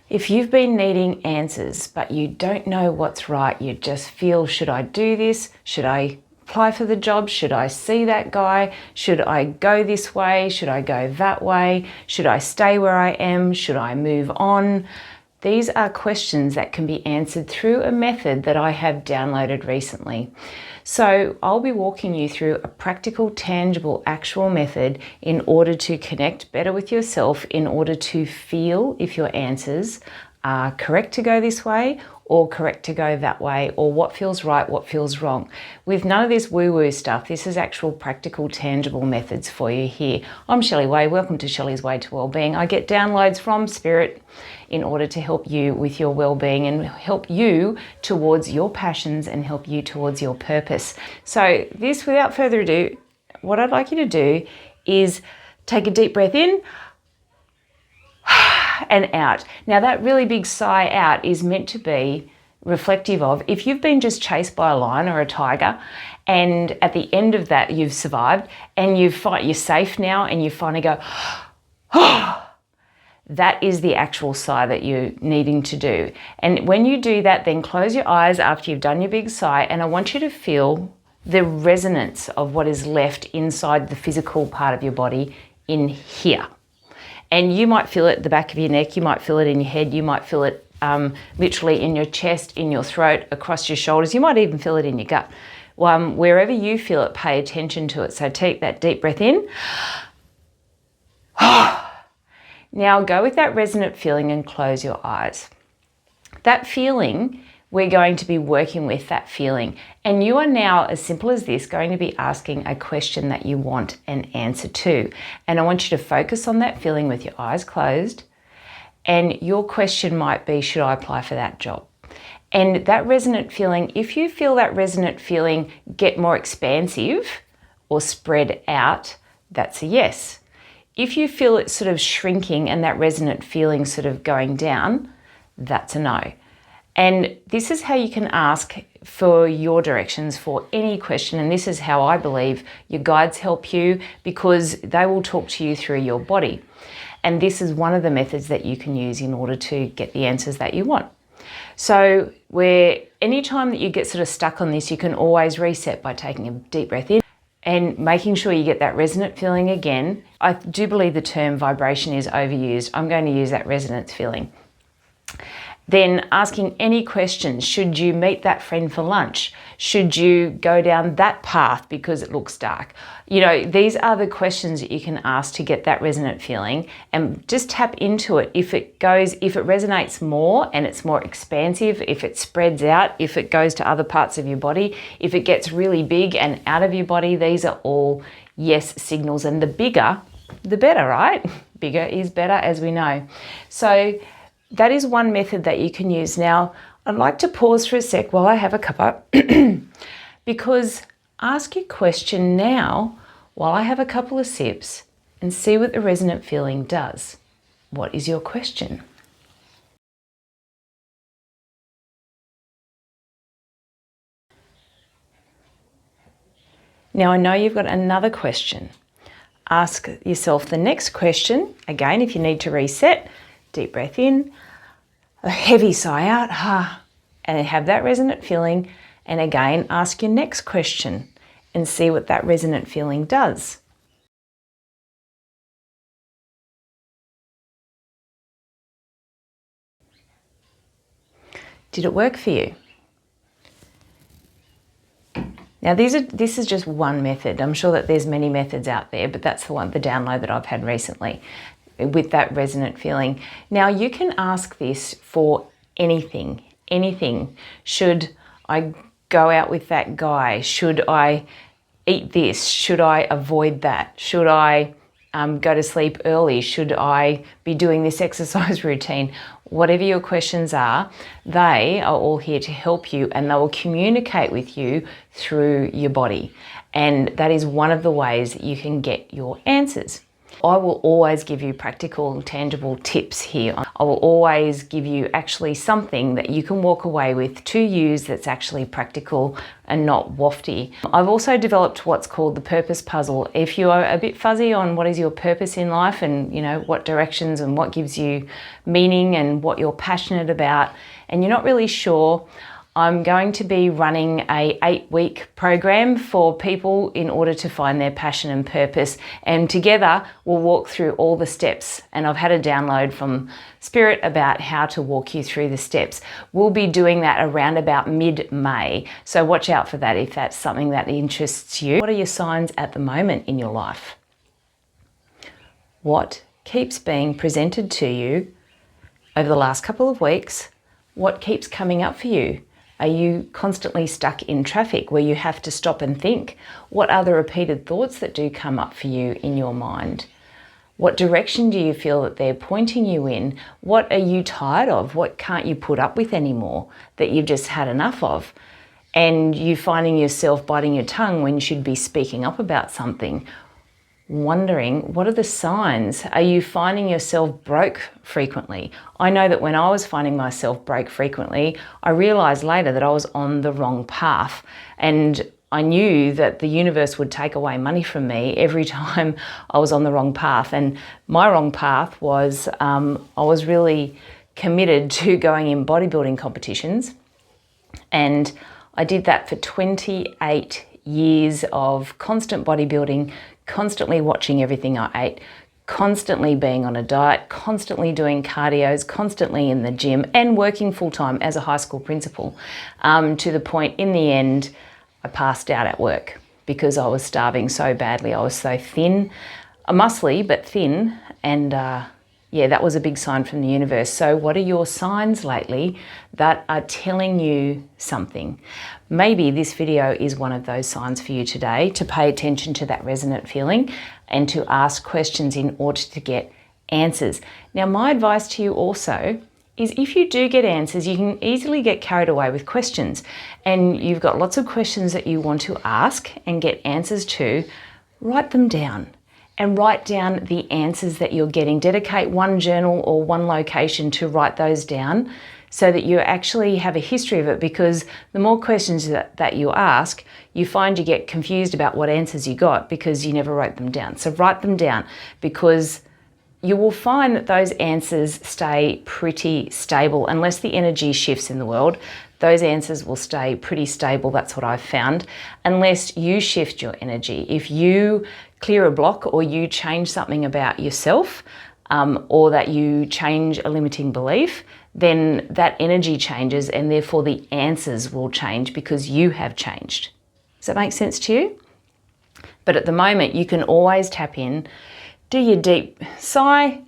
If you've been needing answers, but you don't know what's right, you just feel, should I do this? Should I apply for the job? Should I see that guy? Should I go this way? Should I go that way? Should I stay where I am? Should I move on? These are questions that can be answered through a method that I have downloaded recently. So I'll be walking you through a practical, tangible, actual method in order to connect better with yourself, in order to feel if your answers are correct to go this way or correct to go that way, or what feels right, what feels wrong. With none of this woo-woo stuff, this is actual practical, tangible methods for you here. I'm Shelley Way. Welcome to Shelley's Way to Wellbeing. I get downloads from Spirit in order to help you with your well-being and help you towards your passions and help you towards your purpose. So this, without further ado, what I'd like you to do is take a deep breath in and out. Now that really big sigh out is meant to be reflective of if you've been just chased by a lion or a tiger, and at the end of that you've survived and you're safe now, and you finally go, that is the actual sigh that you're needing to do. And when you do that, then close your eyes after you've done your big sigh, and I want you to feel the resonance of what is left inside the physical part of your body in here. And you might feel it at the back of your neck, you might feel it in your head, you might feel it literally in your chest, in your throat, across your shoulders, you might even feel it in your gut. Wherever you feel it, pay attention to it. So take that deep breath in. Now go with that resonant feeling and close your eyes. That feeling, we're going to be working with that feeling. And you are now, as simple as this, going to be asking a question that you want an answer to. And I want you to focus on that feeling with your eyes closed. And your question might be, should I apply for that job? And that resonant feeling, if you feel that resonant feeling get more expansive or spread out, that's a yes. If you feel it sort of shrinking and that resonant feeling sort of going down, that's a no. And this is how you can ask for your directions for any question. And this is how I believe your guides help you, because they will talk to you through your body. And this is one of the methods that you can use in order to get the answers that you want. So anytime that you get sort of stuck on this, you can always reset by taking a deep breath in and making sure you get that resonant feeling again. I do believe the term vibration is overused. I'm going to use that resonance feeling. Then asking any questions. Should you meet that friend for lunch? Should you go down that path because it looks dark? You know, these are the questions that you can ask to get that resonant feeling, and just tap into it. If it resonates more and it's more expansive, if it spreads out, if it goes to other parts of your body, if it gets really big and out of your body, these are all yes signals. And the bigger, the better, right? Bigger is better, as we know. So that is one method that you can use. Now, I'd like to pause for a sec while I have a cuppa, because ask your question now while I have a couple of sips and see what the resonant feeling does. What is your question? Now, I know you've got another question. Ask yourself the next question. Again, if you need to reset, deep breath in, a heavy sigh out, and have that resonant feeling. And again, ask your next question and see what that resonant feeling does. Did it work for you? Now, this is just one method. I'm sure that there's many methods out there, but that's the download that I've had recently with that resonant feeling. Now, you can ask this for anything. Should I go out with that guy? Should I eat this? Should I avoid that? Should I go to sleep early? Should I be doing this exercise routine? Whatever your questions are, they are all here to help you, and they will communicate with you through your body. And that is one of the ways that you can get your answers. I will always give you practical, tangible tips here. I will always give you actually something that you can walk away with to use that's actually practical and not wafty. I've also developed what's called the purpose puzzle. If you are a bit fuzzy on what is your purpose in life and what directions and what gives you meaning and what you're passionate about, and you're not really sure, I'm going to be running a 8-week program for people in order to find their passion and purpose. And together we'll walk through all the steps. And I've had a download from Spirit about how to walk you through the steps. We'll be doing that around about mid-May. So watch out for that if that's something that interests you. What are your signs at the moment in your life? What keeps being presented to you over the last couple of weeks? What keeps coming up for you? Are you constantly stuck in traffic where you have to stop and think? What are the repeated thoughts that do come up for you in your mind? What direction do you feel that they're pointing you in? What are you tired of? What can't you put up with anymore that you've just had enough of? And you finding yourself biting your tongue when you should be speaking up about something. Wondering, what are the signs? Are you finding yourself broke frequently? I know that when I was finding myself broke frequently, I realized later that I was on the wrong path. And I knew that the universe would take away money from me every time I was on the wrong path. And my wrong path was, I was really committed to going in bodybuilding competitions. And I did that for 28 years of constant bodybuilding, constantly watching everything I ate, constantly being on a diet, constantly doing cardios, constantly in the gym and working full-time as a high school principal, to the point in the end I passed out at work because I was starving so badly. I was so thin, muscly but thin, and that was a big sign from the universe. So what are your signs lately that are telling you something? Maybe this video is one of those signs for you today, to pay attention to that resonant feeling and to ask questions in order to get answers. Now, my advice to you also is if you do get answers, you can easily get carried away with questions, and you've got lots of questions that you want to ask and get answers to. Write them down. And write down the answers that you're getting. Dedicate one journal or one location to write those down so that you actually have a history of it, because the more questions that you ask, you find you get confused about what answers you got because you never wrote them down. So write them down, because you will find that those answers stay pretty stable unless the energy shifts in the world. Those answers will stay pretty stable. That's what I've found, unless you shift your energy. If you clear a block or you change something about yourself, or that you change a limiting belief, then that energy changes and therefore the answers will change because you have changed. Does that make sense to you? But at the moment, you can always tap in, do your deep sigh,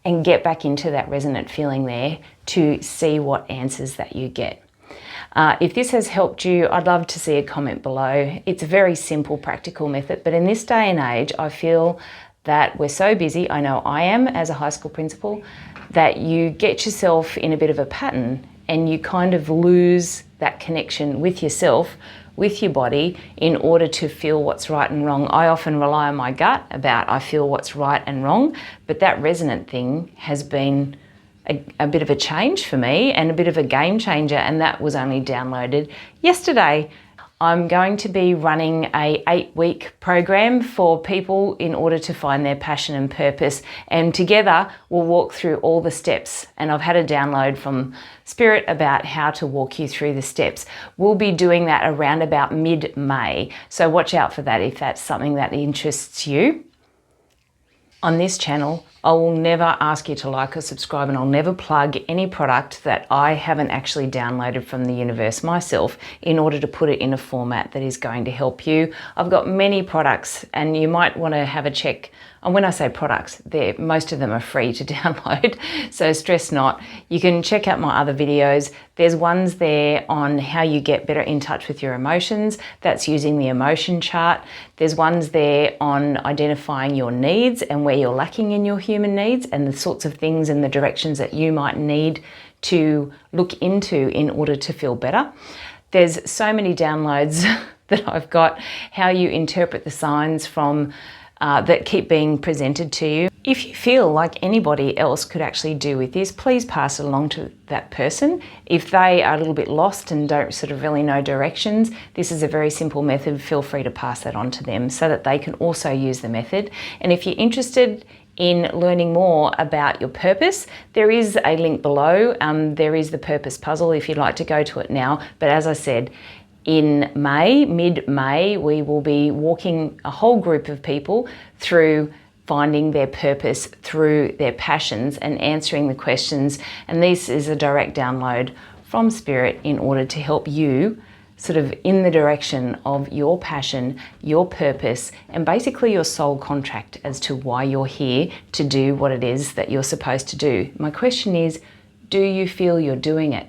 and get back into that resonant feeling there to see what answers that you get. If this has helped you, I'd love to see a comment below. It's a very simple, practical method, but in this day and age, I feel that we're so busy, I know I am as a high school principal, that you get yourself in a bit of a pattern and you kind of lose that connection with yourself, with your body, in order to feel what's right and wrong. I often rely on my gut about I feel what's right and wrong, but that resonant thing has been a bit of a change for me and a bit of a game changer, and that was only downloaded yesterday. I'm going to be running a 8-week program for people in order to find their passion and purpose, and together we'll walk through all the steps. And I've had a download from Spirit about how to walk you through the steps. We'll be doing that around about mid-May, so watch out for that if that's something that interests you. On this channel, I will never ask you to like or subscribe, and I'll never plug any product that I haven't actually downloaded from the universe myself in order to put it in a format that is going to help you. I've got many products, and you might want to have a check. And when I say products, most of them are free to download, so stress not. You can check out my other videos. There's ones there on how you get better in touch with your emotions. That's using the emotion chart. There's ones there on identifying your needs and where you're lacking in your human needs and the sorts of things and the directions that you might need to look into in order to feel better. There's so many downloads that I've got, how you interpret the signs from that keep being presented to you. If you feel like anybody else could actually do with this, please pass it along to that person. If they are a little bit lost and don't sort of really know directions, this is a very simple method. Feel free to pass that on to them so that they can also use the method. And if you're interested in learning more about your purpose, there is a link below. There is the purpose puzzle if you'd like to go to it now. But as I said, in May, mid-May, we will be walking a whole group of people through finding their purpose through their passions and answering the questions. And this is a direct download from Spirit in order to help you sort of in the direction of your passion, your purpose, and basically your soul contract as to why you're here to do what it is that you're supposed to do. My question is, do you feel you're doing it?